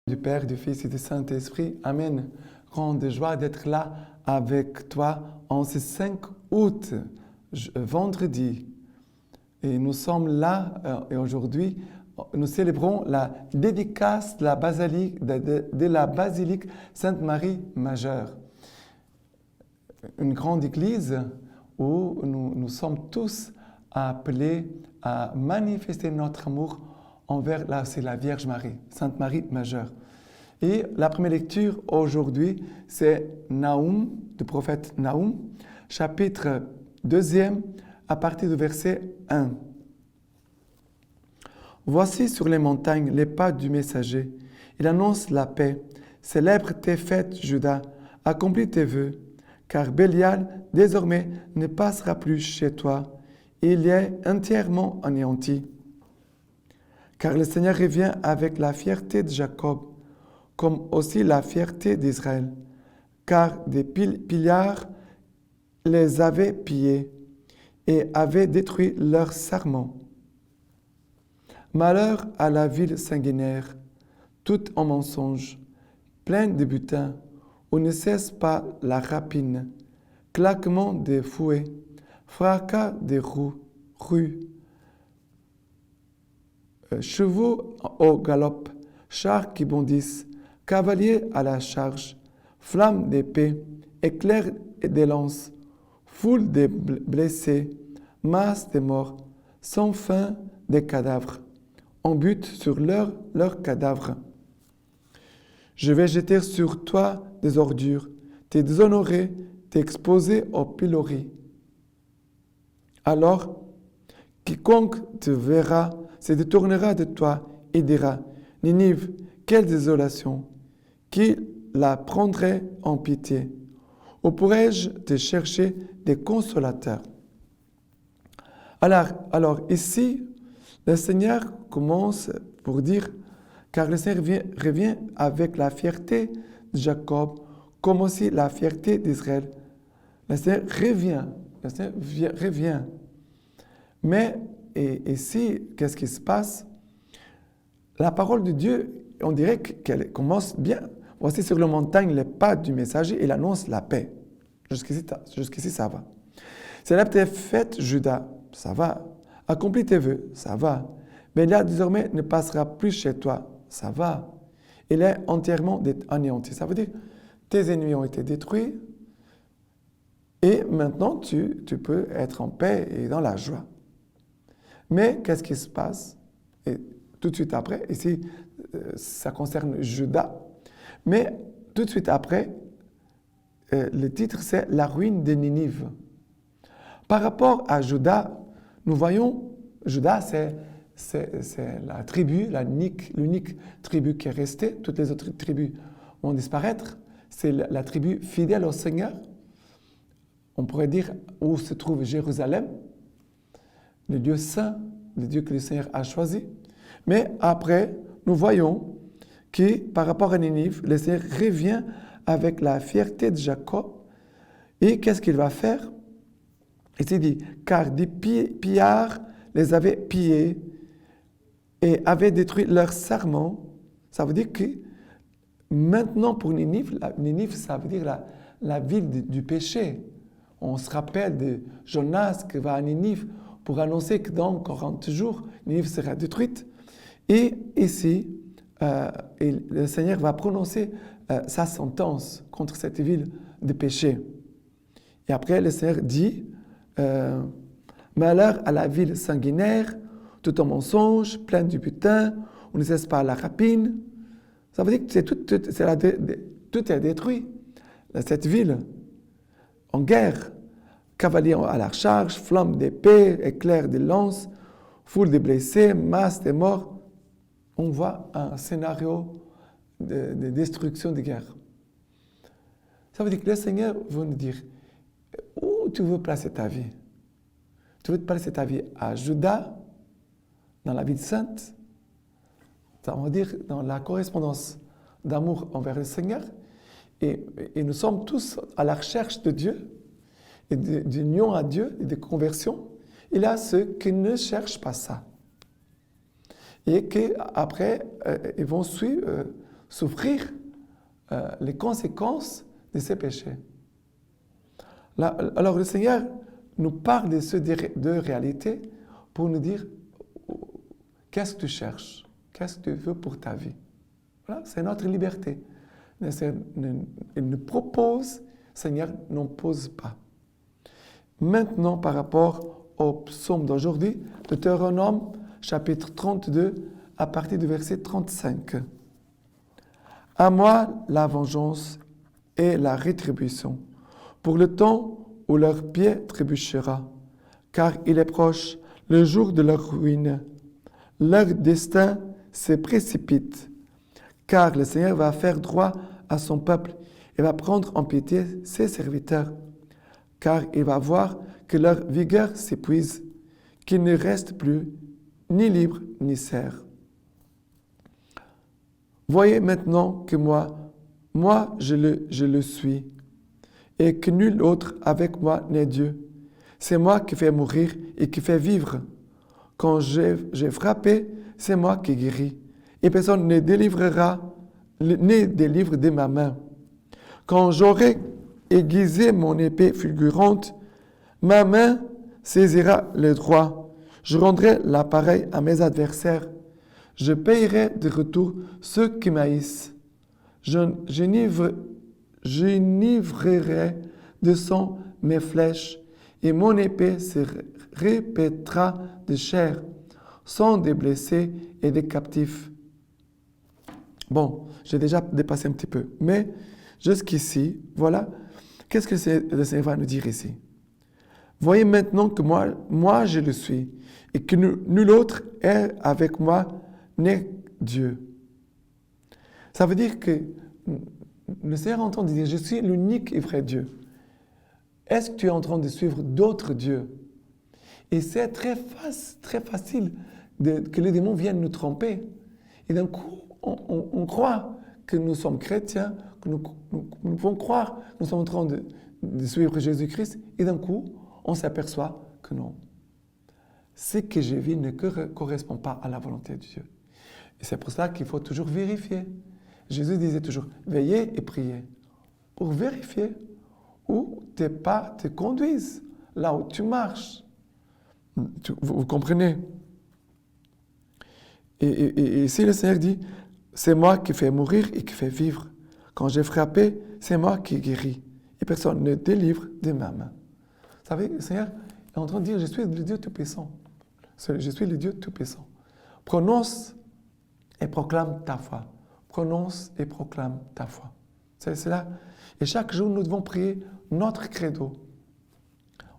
Du Père, du Fils et du Saint-Esprit. Amen. Grande joie d'être là avec toi en ce 5 août, vendredi. Et nous sommes là et aujourd'hui, nous célébrons la dédicace de la basilique Sainte-Marie Majeure. Une grande église où nous sommes tous appelés à manifester notre amour envers la Vierge Marie, Sainte Marie Majeure. Et la première lecture aujourd'hui, c'est Naoum, du prophète Naoum, chapitre 2, à partir du verset 1. Voici sur les montagnes les pas du messager. Il annonce la paix. Célèbre tes fêtes, Juda. Accomplis tes vœux. Car Bélial, désormais, ne passera plus chez toi. Il est entièrement anéanti. Car le Seigneur revient avec la fierté de Jacob, comme aussi la fierté d'Israël. Car des pillards les avaient pillés et avaient détruit leurs sarments. Malheur à la ville sanguinaire, toute en mensonge, pleine de butin, où ne cesse pas la rapine, claquement des fouets, fracas des rues, chevaux au galop, chars qui bondissent, cavaliers à la charge, flammes d'épée, éclairs des lances, foule de blessés, masse de morts, sans fin des cadavres. On bute sur leurs cadavres. Je vais jeter sur toi des ordures, te déshonorer, t'exposer au pilori. Alors, quiconque te verra se détournera de toi et dira, Ninive, quelle désolation! Qui la prendrait en pitié? Où pourrais-je te chercher des consolateurs? Alors ici, le Seigneur commence pour dire, car le Seigneur revient avec la fierté de Jacob, comme aussi la fierté d'Israël. Le Seigneur revient. Mais ici, qu'est-ce qui se passe? La parole de Dieu, on dirait qu'elle commence bien. Voici sur la montagne les pas du messager, il annonce la paix. Jusqu'ici, ça va. Célèbre tes fêtes, Juda, ça va. Accomplis tes vœux, ça va. Bélial désormais ne passera plus chez toi, ça va. Il est entièrement anéanti. Ça veut dire, tes ennemis ont été détruits et maintenant tu peux être en paix et dans la joie. Mais qu'est-ce qui se passe? Et tout de suite après, ici, ça concerne Juda, mais tout de suite après, le titre c'est « La ruine de Ninive ». Par rapport à Juda, nous voyons, Juda c'est la tribu, l'unique tribu qui est restée. Toutes les autres tribus vont disparaître. C'est la tribu fidèle au Seigneur. On pourrait dire où se trouve Jérusalem, le Dieu saint, le Dieu que le Seigneur a choisi. Mais après, nous voyons que par rapport à Ninive, le Seigneur revient avec la fierté de Jacob. Et qu'est-ce qu'il va faire? Il s'est dit, car des pillards les avaient pillés et avaient détruit leurs sarments. Ça veut dire que maintenant pour Ninive, Ninive ça veut dire la ville du péché. On se rappelle de Jonas qui va à Ninive pour annoncer que dans 40 jours, Ninive sera détruite. Et ici, le Seigneur va prononcer sa sentence contre cette ville de péché. Et après, le Seigneur dit, malheur à la ville sanguinaire, tout en mensonge, pleine du butin, on ne cesse pas la rapine. Ça veut dire que tout est détruit. Cette ville, en guerre, cavaliers à la charge, flammes d'épée, éclairs de lance, foule de blessés, masse de morts. On voit un scénario de destruction, de guerre. Ça veut dire que le Seigneur veut nous dire, où tu veux placer ta vie? Tu veux placer ta vie à Juda, dans la ville sainte, ça veut dire dans la correspondance d'amour envers le Seigneur, et nous sommes tous à la recherche de Dieu, et d'union à Dieu, et de conversion. Il y a ceux qui ne cherchent pas ça. Et qu'après, ils vont suivre souffrir les conséquences de ses péchés. Là, alors le Seigneur nous parle de ces deux réalités pour nous dire qu'est-ce que tu cherches, qu'est-ce que tu veux pour ta vie. Voilà, c'est notre liberté. Il nous propose, le Seigneur n'impose pas. Maintenant, par rapport au psaume d'aujourd'hui, Deutéronome, chapitre 32, à partir du verset 35. « À moi la vengeance et la rétribution, pour le temps où leur pied trébuchera, car il est proche le jour de leur ruine. Leur destin se précipite, car le Seigneur va faire droit à son peuple et va prendre en pitié ses serviteurs, car il va voir que leur vigueur s'épuise, qu'ils ne restent plus ni libres ni serfs. Voyez maintenant que moi je le suis, et que nul autre avec moi n'est Dieu. C'est moi qui fais mourir et qui fais vivre. Quand j'ai frappé, c'est moi qui guéris, et personne ne délivre de ma main. Quand j'aurai aiguisé mon épée fulgurante, ma main saisira le droit. Je rendrai l'appareil à mes adversaires. Je payerai de retour ceux qui m'haïssent. J'enivrerai de sang mes flèches, et mon épée se répétera de chair, sang des blessés et des captifs. Bon, j'ai déjà dépassé un petit peu, mais jusqu'ici, voilà, qu'est-ce que le Seigneur va nous dire ici? Voyez maintenant que moi je le suis, et que nul autre est avec moi n'est Dieu. Ça veut dire que le Seigneur entend dire, je suis l'unique et vrai Dieu. Est-ce que tu es en train de suivre d'autres dieux? Et c'est très facile que les démons viennent nous tromper. Et d'un coup, on croit que nous sommes chrétiens, que nous pouvons croire que nous sommes en train de suivre Jésus-Christ, et d'un coup, on s'aperçoit que non. Ce que je vis ne correspond pas à la volonté de Dieu. Et c'est pour cela qu'il faut toujours vérifier. Jésus disait toujours, veillez et priez, pour vérifier où tes pas te conduisent, là où tu marches. Vous comprenez? Et ici, le Seigneur dit, c'est moi qui fais mourir et qui fais vivre. Quand j'ai frappé, c'est moi qui guéris. Et personne ne délivre de ma main. Vous savez, le Seigneur est en train de dire, je suis le Dieu Tout-Puissant. Je suis le Dieu Tout-Puissant. Prononce et proclame ta foi. Prononce et proclame ta foi. C'est cela. Et chaque jour, nous devons prier notre credo.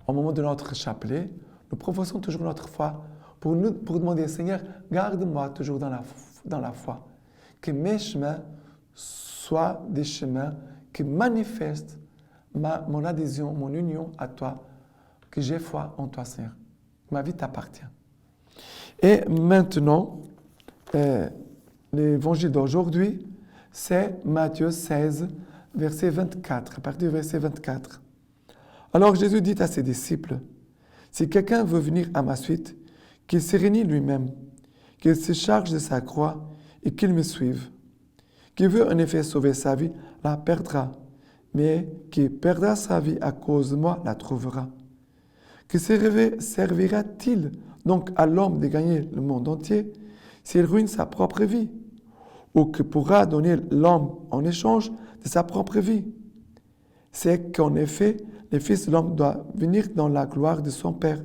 Au moment de notre chapelet, nous professons toujours notre foi pour demander, Seigneur, garde-moi toujours dans la foi. Que mes chemins soient des chemins qui manifestent mon adhésion, mon union à toi, que j'ai foi en toi, Seigneur. Ma vie t'appartient. Et maintenant, l'évangile d'aujourd'hui, c'est Matthieu 16, verset 24, à partir du verset 24. Alors Jésus dit à ses disciples, « Si quelqu'un veut venir à ma suite, qu'il se réunisse lui-même, qu'il se charge de sa croix et qu'il me suive. Qui veut en effet sauver sa vie, la perdra, mais qui perdra sa vie à cause de moi, la trouvera. Que servira-t-il donc à l'homme de gagner le monde entier s'il ruine sa propre vie? Ou que pourra donner l'homme en échange de sa propre vie? C'est qu'en effet, le Fils de l'homme doit venir dans la gloire de son Père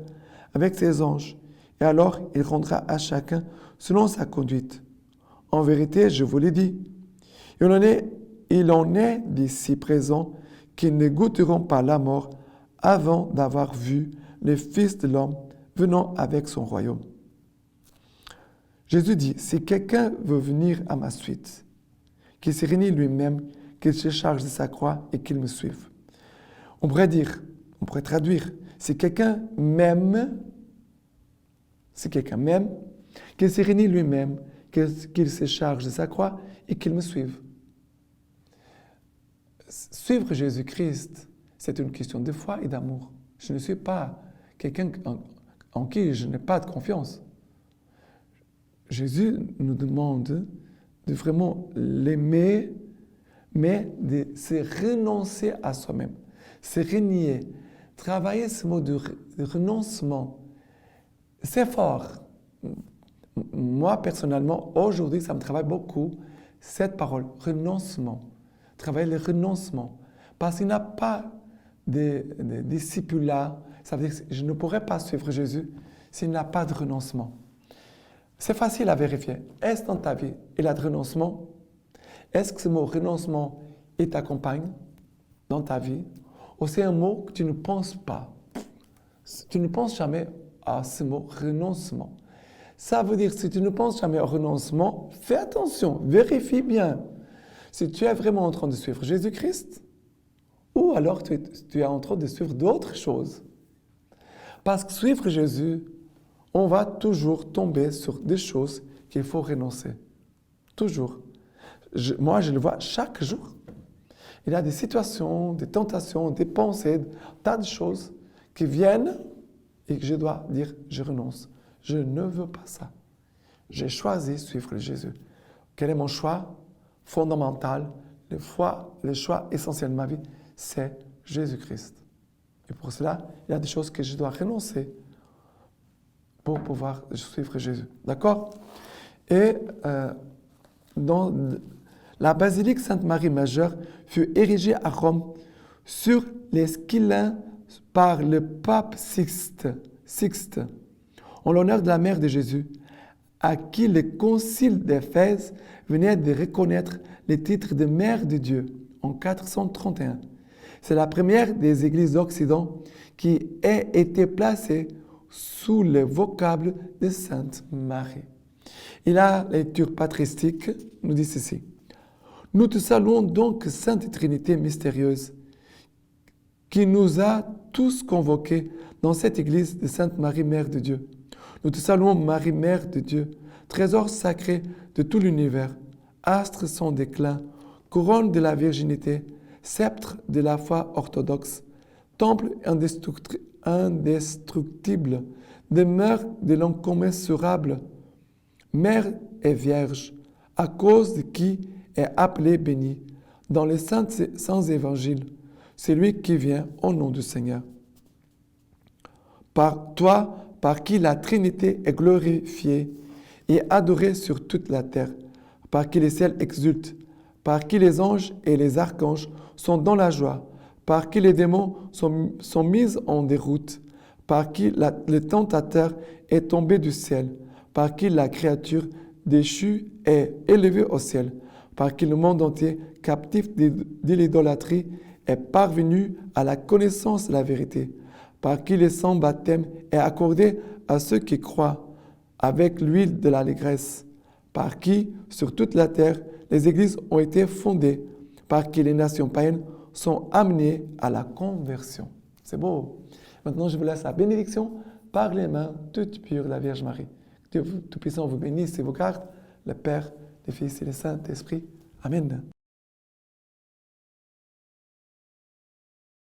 avec ses anges, et alors il rendra à chacun selon sa conduite. En vérité, je vous l'ai dit, il en est d'ici présents qui ne goûteront pas la mort avant d'avoir vu le Fils de l'homme venant avec son royaume. Jésus dit, si quelqu'un veut venir à ma suite, qu'il se réunisse lui-même, qu'il se charge de sa croix et qu'il me suive. On pourrait traduire, si quelqu'un m'aime, qu'il se réunisse lui-même, qu'il se charge de sa croix et qu'il me suive. Suivre Jésus-Christ, c'est une question de foi et d'amour. Je ne suis pas quelqu'un en qui je n'ai pas de confiance. Jésus nous demande de vraiment l'aimer, mais de se renoncer à soi-même, se renier. Travailler ce mot de renoncement, c'est fort. Moi, personnellement, aujourd'hui, ça me travaille beaucoup, cette parole, renoncement. Travailler le renoncement. Parce qu'il n'y a pas de disciple-là. Ça veut dire que je ne pourrais pas suivre Jésus s'il n'y a pas de renoncement. C'est facile à vérifier. Est-ce dans ta vie, il y a de renoncement? Est-ce que ce mot renoncement, il t'accompagne dans ta vie? Ou c'est un mot que tu ne penses pas? Tu ne penses jamais à ce mot renoncement. Ça veut dire que si tu ne penses jamais au renoncement, fais attention, vérifie bien si tu es vraiment en train de suivre Jésus-Christ ou alors tu es en train de suivre d'autres choses. Parce que suivre Jésus, on va toujours tomber sur des choses qu'il faut renoncer. Toujours. Moi, je le vois chaque jour. Il y a des situations, des tentations, des pensées, des tas de choses qui viennent et que je dois dire, je renonce. Je ne veux pas ça. J'ai choisi de suivre Jésus. Quel est mon choix fondamental? Le choix essentiel de ma vie, c'est Jésus-Christ. Et pour cela, il y a des choses que je dois renoncer pour pouvoir suivre Jésus. D'accord? Et dans la basilique Sainte-Marie Majeure fut érigée à Rome sur les Scylins par le pape Sixte, en l'honneur de la mère de Jésus, à qui le concile d'Éphèse venait de reconnaître le titre de mère de Dieu en 431. C'est la première des églises d'Occident qui ait été placée sous le vocable de Sainte Marie. Et la lecture patristique nous dit ceci. Nous te saluons donc, Sainte Trinité mystérieuse, qui nous a tous convoqués dans cette église de Sainte Marie, Mère de Dieu. Nous te saluons, Marie, Mère de Dieu, trésor sacré de tout l'univers, astre sans déclin, couronne de la virginité, sceptre de la foi orthodoxe, temple indestructible, demeure de l'incommensurable, mère et vierge, à cause de qui est appelé béni dans les saints évangiles, celui qui vient au nom du Seigneur. Par toi, par qui la Trinité est glorifiée et adorée sur toute la terre, par qui les ciels exultent, par qui les anges et les archanges sont dans la joie, par qui les démons sont mis en déroute, par qui le tentateur est tombé du ciel, par qui la créature déchue est élevée au ciel, par qui le monde entier, captif de l'idolâtrie, est parvenu à la connaissance de la vérité, par qui le sang baptême est accordé à ceux qui croient, avec l'huile de l'allégresse, par qui, sur toute la terre, les églises ont été fondées, par qui les nations païennes sont amenées à la conversion. C'est beau. Maintenant, je vous laisse la bénédiction par les mains toutes pures de la Vierge Marie. Que Dieu Tout-Puissant vous bénisse et vous garde, le Père, le Fils et le Saint-Esprit. Amen.